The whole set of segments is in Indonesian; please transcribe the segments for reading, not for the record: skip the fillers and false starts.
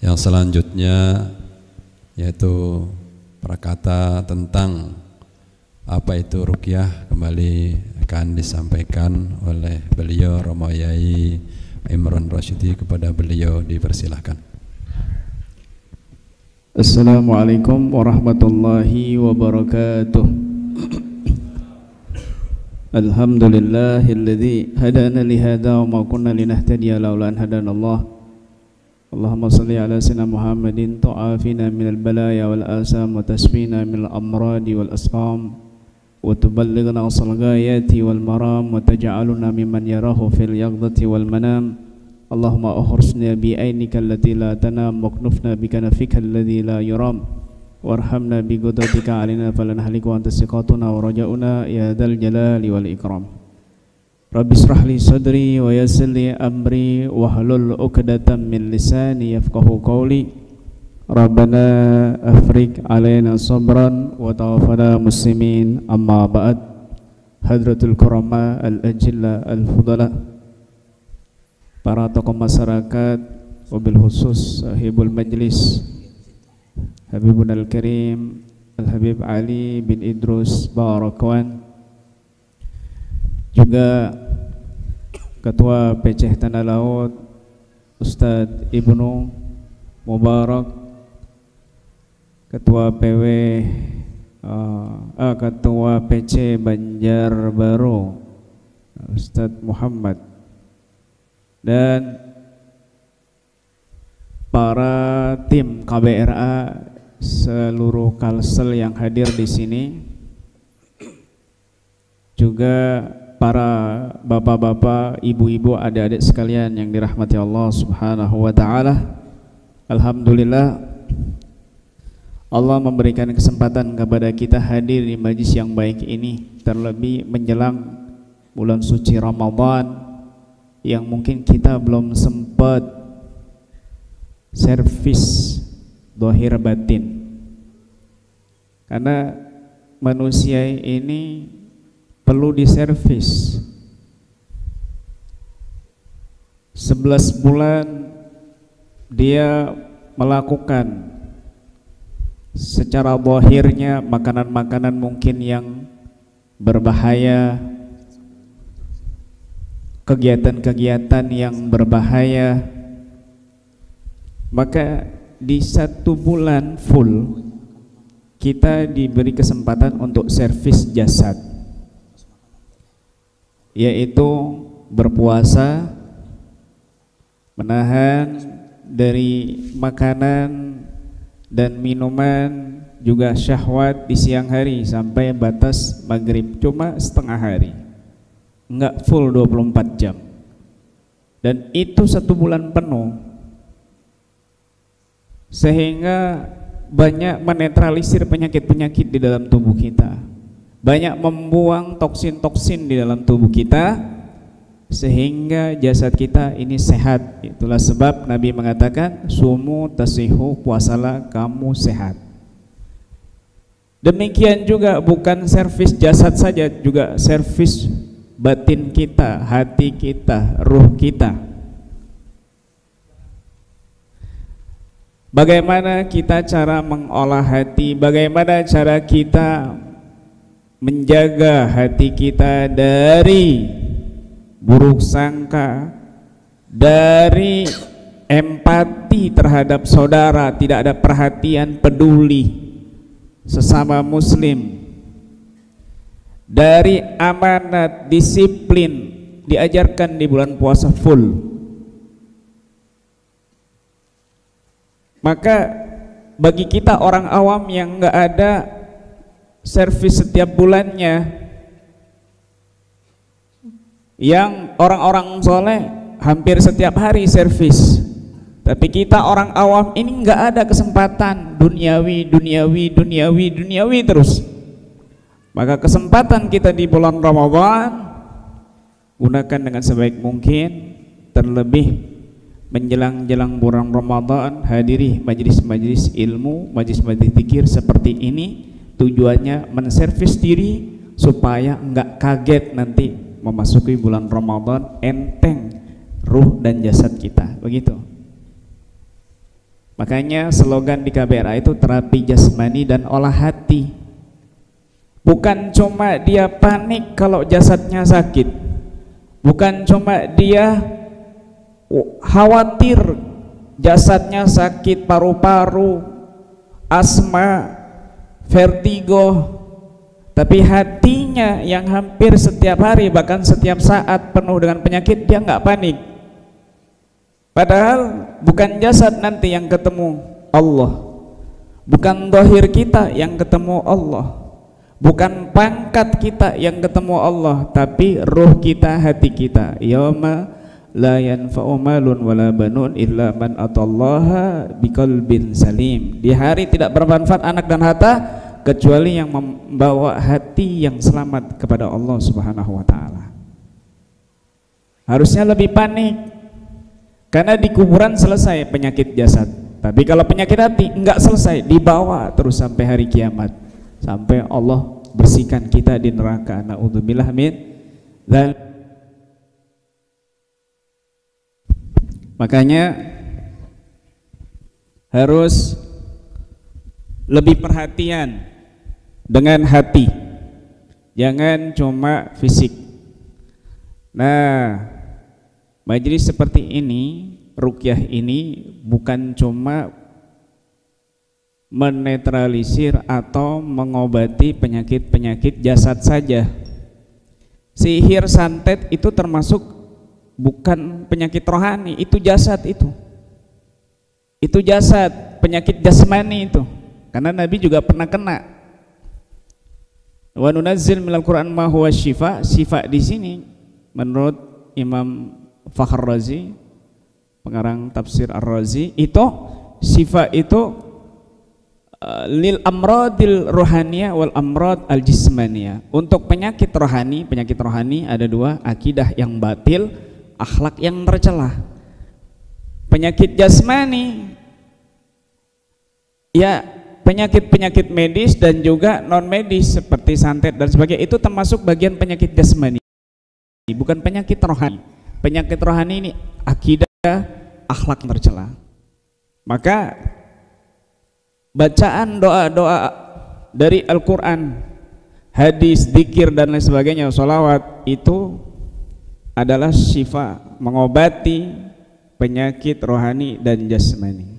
Yang selanjutnya yaitu prakata tentang apa itu ruqyah kembali akan disampaikan oleh beliau Romo Yai Imron Rasyidi. Kepada beliau dipersilahkan. Assalamualaikum warahmatullahi wabarakatuh. Alhamdulillahilladzi hadana lihada wa ma kunna linahtadiya laula an hadanallah. Allahumma salli ala sayyidina Muhammadin tu'afina minal balaya wal asam wa tasfina minal amradi wal asqam wa tuballighna asal ghayati wal maram wa taj'aluna mimman yarahu fil yaqdati wal manam. Allahumma ukhrisna bi ainika allati la tanam wa knufna bi kanafika alladhi la yuram warhamna bi qudratika alina falanahliku wa anta siqatuna wa raja'una ya dzal jalali wal ikram. Rabbi israh li sadri wa yassir li amri wahlul 'uqdatam min lisani yafqahu qawli. Rabbana afriq alaina sabran wa tawaffana muslimin. Amma ba'd. Hadratul kurama al-ajilla al-fudala, para tokoh masyarakat, wabil khusus sahibul majlis Habibun al-Karim Al-Habib Ali bin Idrus Barakwan, juga Ketua PC Tanah Laut Ustadz Ibnu Mubarak, Ketua Ketua PC Banjarbaru Ustadz Muhammad, dan para tim KBRA seluruh Kalsel yang hadir di sini, juga para bapak-bapak, ibu-ibu, adik-adik sekalian yang dirahmati Allah Subhanahu wa taala. Alhamdulillah Allah memberikan kesempatan kepada kita hadir di majlis yang baik ini, terlebih menjelang bulan suci Ramadan yang mungkin kita belum sempat servis zahir batin, karena manusia ini perlu diservis. 11 bulan dia melakukan secara zahirnya makanan-makanan mungkin yang berbahaya, kegiatan-kegiatan yang berbahaya, maka di 1 bulan full kita diberi kesempatan untuk servis jasad, yaitu berpuasa, menahan dari makanan dan minuman, juga syahwat di siang hari sampai batas maghrib, cuma setengah hari, enggak full 24 jam, dan itu 1 bulan penuh, sehingga banyak menetralisir penyakit-penyakit di dalam tubuh kita, banyak membuang toksin-toksin di dalam tubuh kita, sehingga jasad kita ini sehat. Itulah sebab Nabi mengatakan sumu tasihu, puasalah kamu sehat. Demikian juga bukan servis jasad saja, juga servis batin kita, hati kita, ruh kita. Bagaimana kita cara mengolah hati, bagaimana cara kita menjaga hati kita dari buruk sangka, dari empati terhadap saudara, tidak ada perhatian peduli sesama muslim, dari amanat, disiplin diajarkan di bulan puasa full. Maka bagi kita orang awam yang enggak ada servis setiap bulannya, yang orang-orang soleh hampir setiap hari servis, tapi kita orang awam ini enggak ada kesempatan, duniawi terus. Maka kesempatan kita di bulan Ramadan gunakan dengan sebaik mungkin, terlebih menjelang bulan Ramadan hadiri majlis-majlis ilmu, majlis-majlis zikir seperti ini, tujuannya menservis diri supaya enggak kaget nanti memasuki bulan Ramadan, enteng ruh dan jasad kita, begitu. Makanya slogan di KBRA itu terapi jasmani dan olah hati. Bukan cuma dia panik kalau jasadnya sakit, bukan cuma dia khawatir jasadnya sakit, paru-paru, asma, vertigo, tapi hatinya yang hampir setiap hari bahkan setiap saat penuh dengan penyakit, dia nggak panik. Padahal bukan jasad nanti yang ketemu Allah, bukan zahir kita yang ketemu Allah, bukan pangkat kita yang ketemu Allah, tapi ruh kita, hati kita. Yauma la yanfa'u malun wala banun illa man atallaha biqalbin salim. Di hari tidak bermanfaat anak dan harta kecuali yang membawa hati yang selamat kepada Allah Subhanahu wa taala. Harusnya lebih panik karena di kuburan selesai penyakit jasad, tapi kalau penyakit hati enggak selesai, dibawa terus sampai hari kiamat, sampai Allah bersihkan kita di neraka. Na'udzubillah min dzalik. Makanya harus lebih perhatian dengan hati, jangan cuma fisik. Nah, majelis seperti ini, ruqyah ini bukan cuma menetralisir atau mengobati penyakit-penyakit jasad saja. Sihir, santet itu termasuk bukan penyakit rohani, itu jasad itu. Itu jasad, penyakit jasmani itu. Karena Nabi juga pernah kena. Wa nunazzil minal Qur'an ma huwa syifa. Syifa di sini menurut Imam Fakhr Razi, pengarang tafsir Ar-Razi, itu syifa itu lil amradil rohaniyah wal amrad al jismaniyah. Untuk penyakit rohani ada dua: akidah yang batil, akhlak yang tercela. Penyakit jasmani ya penyakit-penyakit medis dan juga non medis seperti santet dan sebagainya, itu termasuk bagian penyakit jasmani, bukan penyakit rohani. Penyakit rohani ini akidah, akhlak tercela. Maka bacaan doa-doa dari Al-Quran, hadis, zikir dan lain sebagainya, sholawat, itu adalah syifa, mengobati penyakit rohani dan jasmani.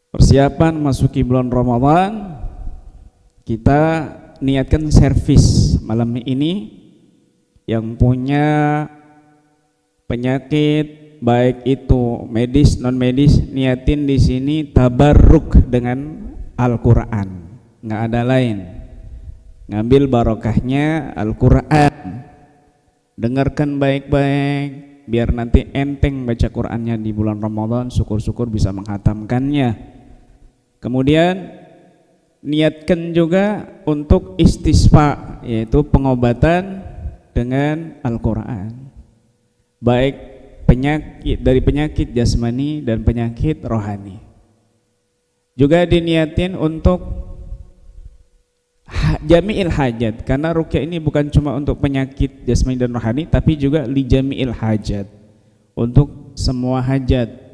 Persiapan masuki bulan Ramadan, kita niatkan servis malam ini. Yang punya penyakit baik itu medis non medis, niatin di sini tabarruk dengan Al-Quran, nggak ada lain. Ngambil barokahnya Al-Quran, dengarkan baik-baik biar nanti enteng baca Qurannya di bulan Ramadan, syukur-syukur bisa menghatamkannya. Kemudian niatkan juga untuk istisqa, yaitu pengobatan dengan Al-Quran, baik penyakit dari penyakit jasmani dan penyakit rohani. Juga diniatin untuk jami'il hajat, karena ruqyah ini bukan cuma untuk penyakit jasmani dan rohani, tapi juga li jami'il hajat, untuk semua hajat.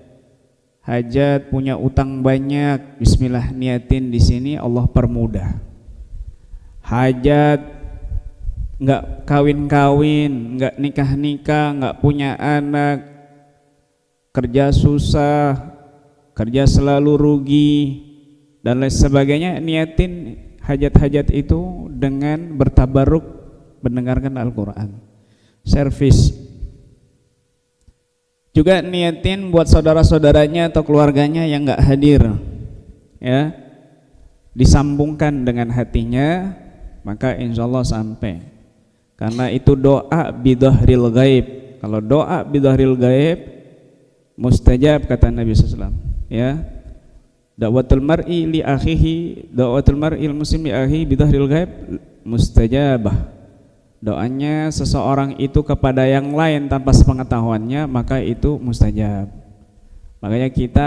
Hajat punya utang banyak, bismillah niatin di sini Allah permudah. Hajat nggak kawin-kawin, nggak nikah-nikah, nggak punya anak, kerja susah, kerja selalu rugi dan lain sebagainya, niatin hajat-hajat itu dengan bertabaruk mendengarkan Al-Quran. Servis juga niatin buat saudara-saudaranya atau keluarganya yang nggak hadir, ya, disambungkan dengan hatinya, maka insya Allah sampai. Karena itu doa bidhahril ghaib. Kalau doa bidhahril ghaib mustajab, kata Nabi SAW, ya. Da'watul mar'i li akhihi, da'watul mar'il muslim li akhihi bidhahril ghaib mustajabah. Doanya seseorang itu kepada yang lain tanpa sepengetahuannya, maka itu mustajab. Makanya kita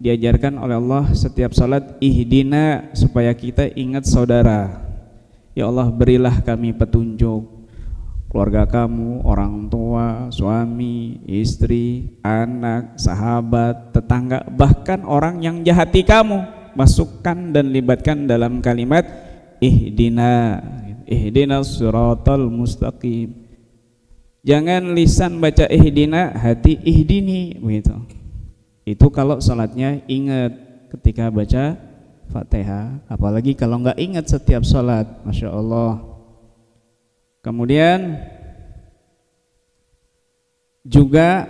diajarkan oleh Allah setiap salat, ihdina, supaya kita ingat saudara. Ya Allah, berilah kami petunjuk. keluarga kamu, orang tua, suami, istri, anak, sahabat, tetangga, bahkan orang yang jahati kamu, masukkan dan libatkan dalam kalimat ihdinas siratal mustaqim. Jangan lisan baca ihdina, hati ihdini, begitu. Itu kalau salatnya ingat ketika baca Fatihah, apalagi kalau nggak ingat setiap salat, Masya Allah. Kemudian juga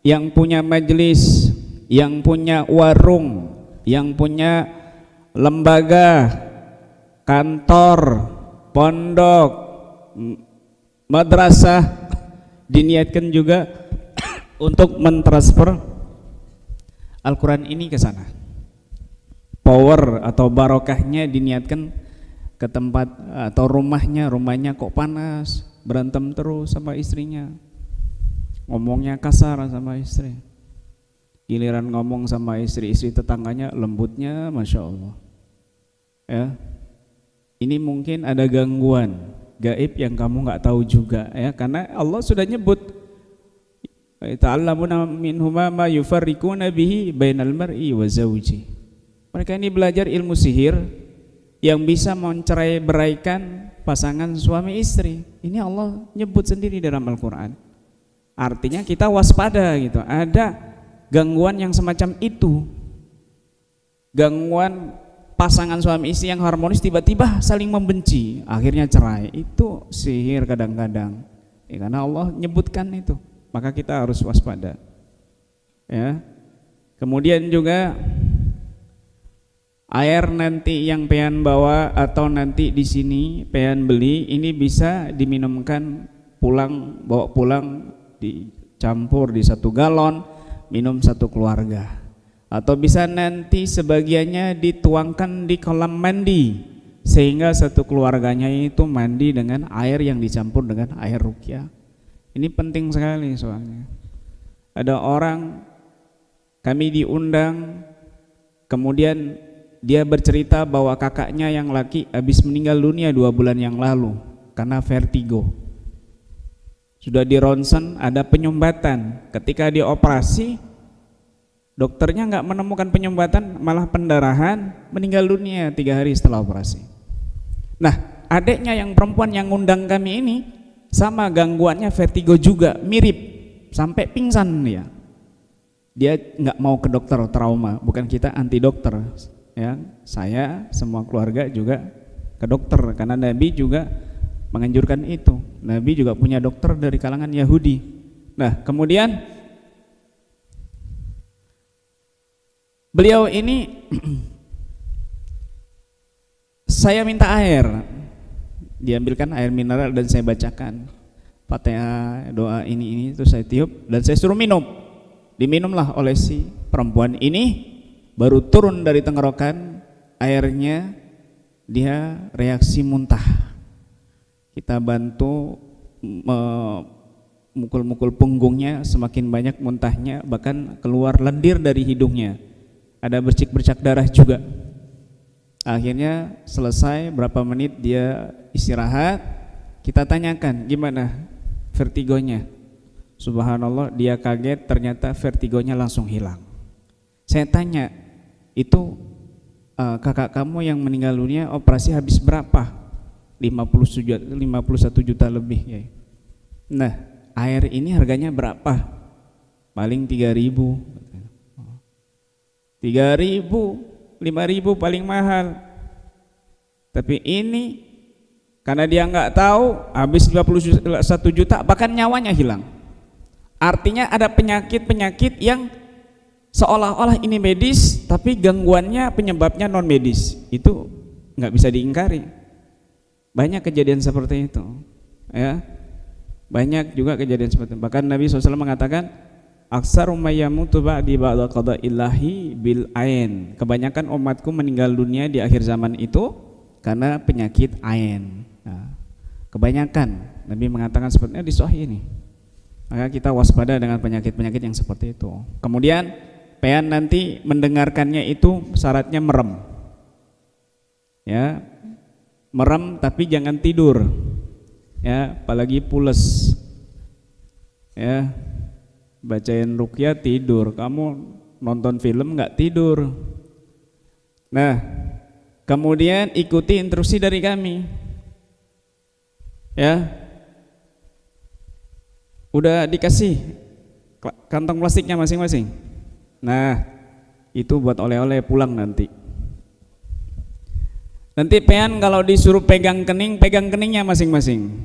yang punya majelis, yang punya warung, yang punya lembaga, kantor, pondok, madrasah, diniatkan juga untuk mentransfer Al-Quran ini ke sana. Power atau barokahnya diniatkan ke tempat atau rumahnya kok panas, berantem terus sama istrinya, ngomongnya kasar sama istri. Giliran ngomong sama istri tetangganya lembutnya, Masya Allah. Ya, ini mungkin ada gangguan gaib yang kamu nggak tahu juga, ya, karena Allah sudah nyebut ta'allamuna minhuma ma yufarriquna bihi bainal mar'i wa zawji. Mereka ini belajar ilmu sihir yang bisa mencerai-beraikan pasangan suami istri. Ini Allah nyebut sendiri dalam Al-Quran. Artinya kita waspada gitu. Ada gangguan yang semacam itu, gangguan pasangan suami istri yang harmonis tiba-tiba saling membenci, akhirnya cerai. Itu sihir kadang-kadang, ya, karena Allah nyebutkan itu, maka kita harus waspada, ya. Kemudian juga air nanti yang pengen bawa atau nanti di sini pengen beli, ini bisa diminumkan pulang, bawa pulang, dicampur di 1 galon, minum 1 keluarga. Atau bisa nanti sebagiannya dituangkan di kolam mandi, sehingga 1 keluarganya itu mandi dengan air yang dicampur dengan air ruqyah. Ini penting sekali soalnya. Ada orang, kami diundang, kemudian dia bercerita bahwa kakaknya yang laki habis meninggal dunia 2 bulan yang lalu karena vertigo. Sudah di ronsen, ada penyumbatan. Ketika dioperasi, dokternya nggak menemukan penyumbatan, malah pendarahan, meninggal dunia 3 hari setelah operasi. Nah, adiknya yang perempuan yang ngundang kami ini sama gangguannya vertigo juga, mirip, sampai pingsan dia. Dia nggak mau ke dokter trauma, bukan kita anti dokter, ya. Saya semua keluarga juga ke dokter karena Nabi juga menganjurkan itu. Nabi juga punya dokter dari kalangan Yahudi. Nah, kemudian beliau ini saya minta air, diambilkan air mineral dan saya bacakan Fatihah, doa ini terus saya tiup dan saya suruh minum. Diminumlah oleh si perempuan ini, baru turun dari tenggorokan airnya, dia reaksi muntah. Kita bantu mukul-mukul punggungnya, semakin banyak muntahnya, bahkan keluar lendir dari hidungnya, ada bercik-bercak darah juga. Akhirnya selesai, berapa menit dia istirahat, kita tanyakan gimana vertigonya. Subhanallah, dia kaget, ternyata vertigonya langsung hilang. Saya tanya, itu kakak kamu yang meninggal dunia operasi habis berapa? 51 juta lebih, ya. Nah, air ini harganya berapa? Paling 3.000, 5.000 paling mahal. Tapi ini karena dia nggak tahu, habis 51 juta, bahkan nyawanya hilang. Artinya ada penyakit-penyakit yang seolah-olah ini medis, tapi gangguannya penyebabnya non medis. Itu nggak bisa diingkari. Banyak kejadian seperti itu, ya. Banyak juga kejadian seperti itu. Bahkan Nabi SAW mengatakan, aksaru mayyamutu ba'di ba'da qada'illahi bil ain. Kebanyakan umatku meninggal dunia di akhir zaman itu karena penyakit ain. Nah, kebanyakan Nabi mengatakan sepertinya di sahih ini. Maka kita waspada dengan penyakit-penyakit yang seperti itu. Kemudian pengen nanti mendengarkannya itu syaratnya merem, ya. Merem tapi jangan tidur. ya, apalagi pules, ya, bacain ruqyah tidur, kamu nonton film nggak tidur. Nah, kemudian ikuti instruksi dari kami, ya. Udah dikasih kantong plastiknya masing-masing. Nah, itu buat oleh-oleh pulang nanti. Nanti pean kalau disuruh pegang keningnya masing-masing.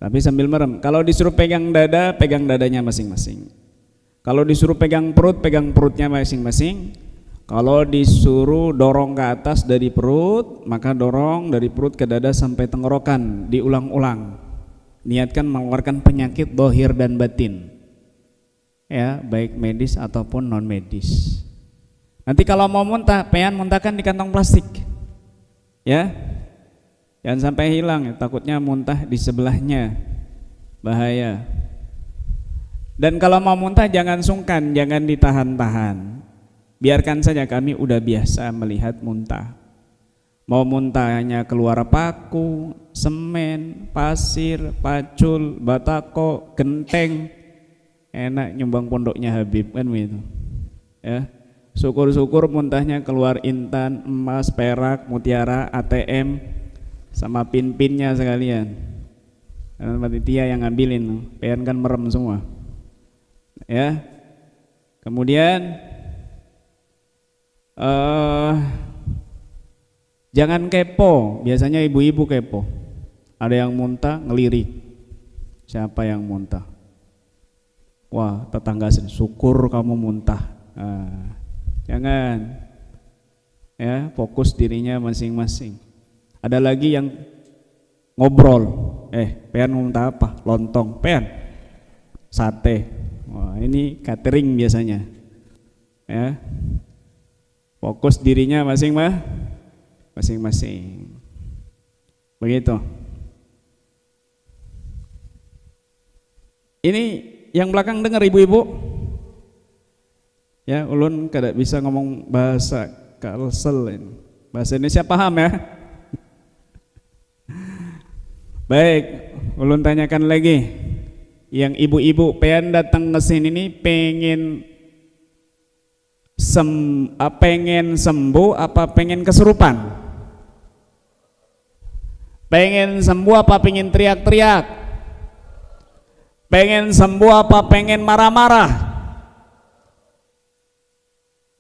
Tapi sambil merem. Kalau disuruh pegang dada, pegang dadanya masing-masing. Kalau disuruh pegang perutnya masing-masing. Kalau disuruh dorong ke atas dari perut, maka dorong dari perut ke dada sampai tenggorokan, diulang-ulang. Niatkan mengeluarkan penyakit dohir dan batin, ya, baik medis ataupun non medis. Nanti kalau mau muntah, pean muntahkan di kantong plastik, ya, jangan sampai hilang, ya, takutnya muntah di sebelahnya, bahaya. Dan kalau mau muntah jangan sungkan, jangan ditahan-tahan, biarkan saja, kami udah biasa melihat muntah. Mau muntahnya keluar paku, semen, pasir, pacul, batako, genteng, enak nyumbang pondoknya Habib kan begitu, ya. Syukur-syukur muntahnya keluar intan, emas, perak, mutiara, ATM, sama pin-pinnya sekalian. Karena panitia yang ngambilin, pean kan merem semua, ya. Kemudian jangan kepo, biasanya ibu-ibu kepo. Ada yang muntah ngelirik, siapa yang muntah? Wah, tetangga sini, syukur kamu muntah. Jangan, ya, fokus dirinya masing-masing. Ada lagi yang ngobrol, pean muntah apa? Lontong, pean sate. Wah, ini catering biasanya, ya. Fokus dirinya masing-masing. Begitu. Ini yang belakang dengar ibu-ibu? Ya, ulun kada bisa ngomong bahasa Kalsel ini. Bahasa Indonesia paham ya? Baik, ulun tanyakan lagi. Yang ibu-ibu pean datang ke sini nih pengen sembuh apa pengen kesurupan? Pengen sembuh apa pengen teriak-teriak? Pengen sembuh apa pengen marah-marah?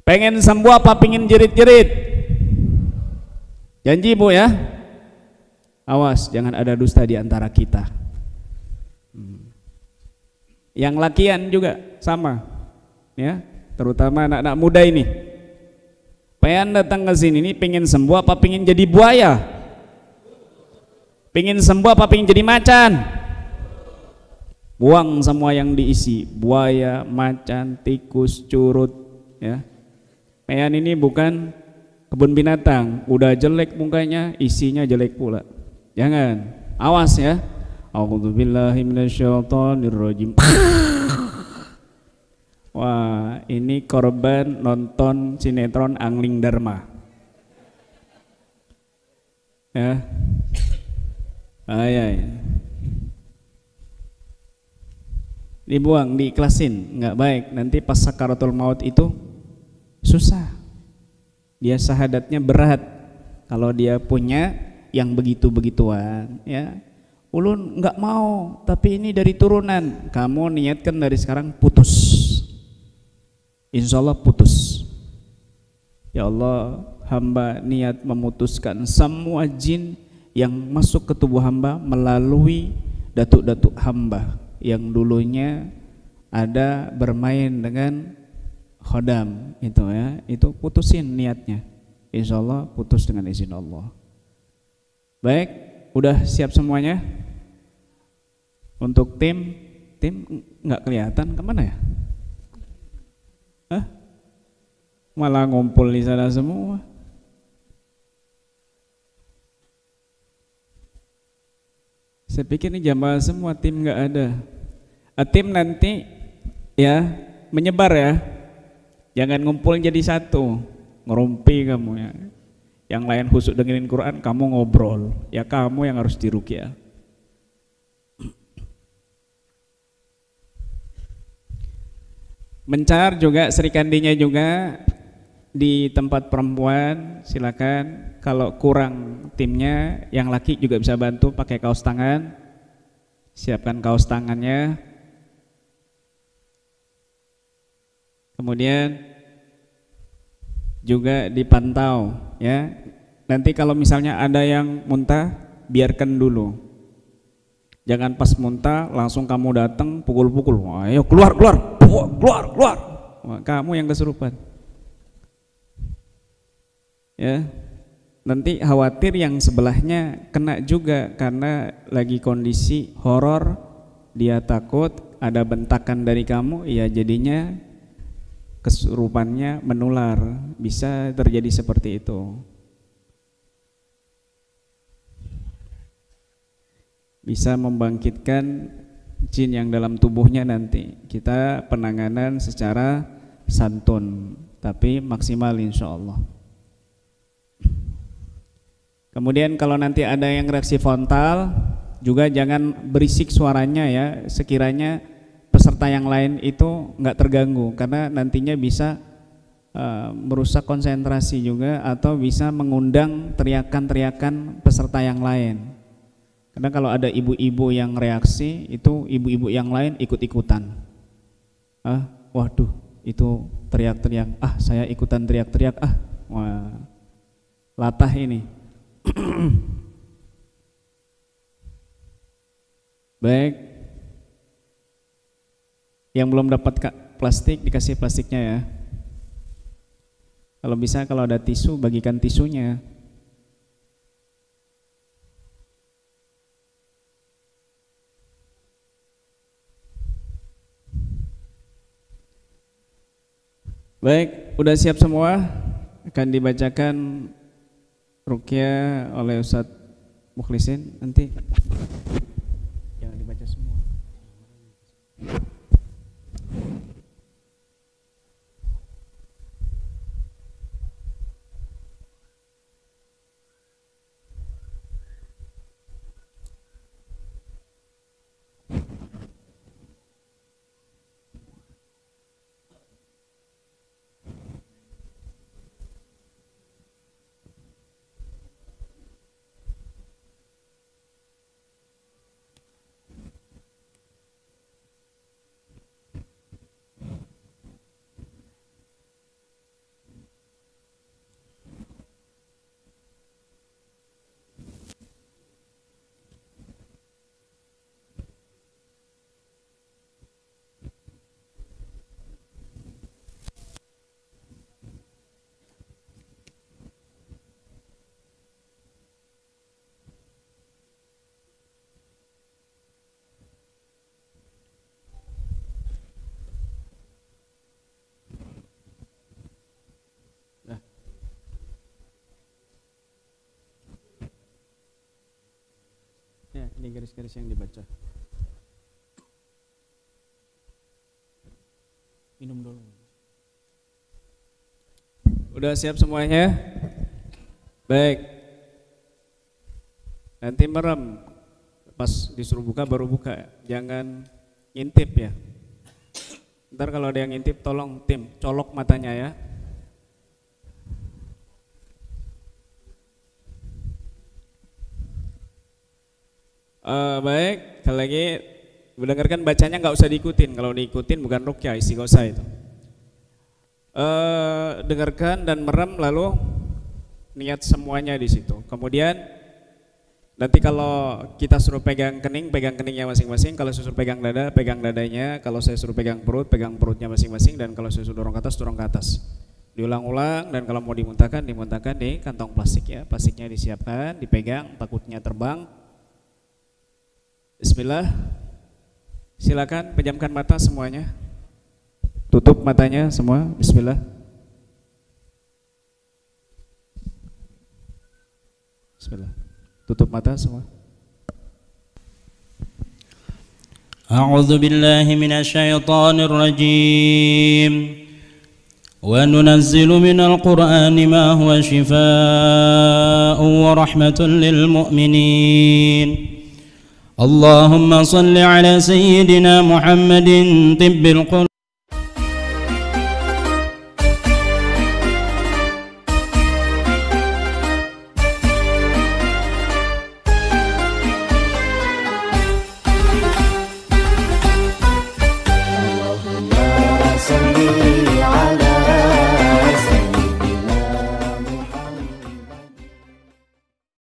Pengen sembuh apa pengen jerit-jerit? Janji Bu ya? Awas jangan ada dusta di antara kita. Yang lakian juga sama, ya, terutama anak-anak muda ini. Pengen datang ke sini nih pengen sembuh apa pengen jadi buaya? Pengen sembuh apa pengen jadi macan? Buang semua yang diisi, buaya, macan, tikus, curut, ya. Pengen ini bukan kebun binatang, udah jelek mukanya, isinya jelek pula. Jangan, awas ya. A'udzubillahi minasyaitonirrajim. Wah, ini korban nonton sinetron Angling Dharma, ya. Ayah, dibuang, diikhlasin, nggak baik. Nanti pas sakaratul maut itu susah. Dia syahadatnya berat kalau dia punya yang begitu-begituan, ya. Ulun nggak mau, tapi ini dari turunan. Kamu niatkan dari sekarang putus. Insya Allah putus. Ya Allah, hamba niat memutuskan semua jin yang masuk ke tubuh hamba melalui datuk-datuk hamba yang dulunya ada bermain dengan khodam itu, ya, itu putusin niatnya. Insya Allah putus dengan izin Allah. Baik, udah siap semuanya? Untuk tim nggak kelihatan kemana ya? Hah? Malah ngumpul di sana semua. Saya pikir ini jamaah semua, tim nggak ada. Tim nanti ya menyebar ya, jangan ngumpul jadi satu, ngerumpi kamu ya. Yang lain khusyuk dengerin Quran, kamu ngobrol, ya kamu yang harus diruqyah. Mencar juga serikandinya juga di tempat perempuan silakan. Kalau kurang timnya, yang laki juga bisa bantu pakai kaos tangan. Siapkan kaos tangannya. Kemudian juga dipantau ya. Nanti kalau misalnya ada yang muntah, biarkan dulu. Jangan pas muntah langsung kamu datang pukul-pukul. Ayo keluar. Wah, kamu yang kesurupan. Ya. Nanti khawatir yang sebelahnya kena juga karena lagi kondisi horor, dia takut ada bentakan dari kamu, ya jadinya kesurupannya menular. Bisa terjadi seperti itu. Bisa membangkitkan jin yang dalam tubuhnya nanti. Kita penanganan secara santun, tapi maksimal insya Allah. Kemudian kalau nanti ada yang reaksi frontal, juga jangan berisik suaranya ya, sekiranya peserta yang lain itu nggak terganggu, karena nantinya bisa merusak konsentrasi juga atau bisa mengundang teriakan-teriakan peserta yang lain. Karena kalau ada ibu-ibu yang reaksi, itu ibu-ibu yang lain ikut-ikutan. Waduh, itu teriak-teriak, saya ikutan teriak-teriak, wah, latah ini. Baik, yang belum dapat plastik dikasih plastiknya ya. Kalau bisa, kalau ada tisu bagikan tisunya. Baik, udah siap semua? Akan dibacakan ruqyah oleh Ustadz Mukhlisin. Nanti jangan dibaca semua. Ya, ini garis-garis yang dibaca. Minum dulu. Udah siap semuanya? Baik. Nanti merem. Pas disuruh buka baru buka. Jangan ngintip ya. Ntar kalau ada yang ngintip tolong tim colok matanya ya. Baik, sekali lagi mendengarkan bacanya nggak usah diikutin. Kalau diikutin bukan ruqyah, istighosah itu. Dengarkan dan merem lalu niat semuanya di situ. Kemudian nanti kalau kita suruh pegang keningnya masing-masing. Kalau saya suruh pegang dada, pegang dadanya. Kalau saya suruh pegang perutnya masing-masing. Dan kalau saya suruh dorong ke atas. Diulang-ulang, dan kalau mau dimuntahkan di kantong plastik ya. Plastiknya disiapkan, dipegang, takutnya terbang. Bismillah. Silakan pejamkan mata semuanya. Tutup matanya semua. Bismillah. Bismillah. Tutup mata semua. A'udzu billahi minasy syaithanir rajim. Wa nunazzilu minal Qur'ani ma huwa shifaa'un wa rahmatun lil mu'minin. اللهم صل على سيدنا محمد طب القلوب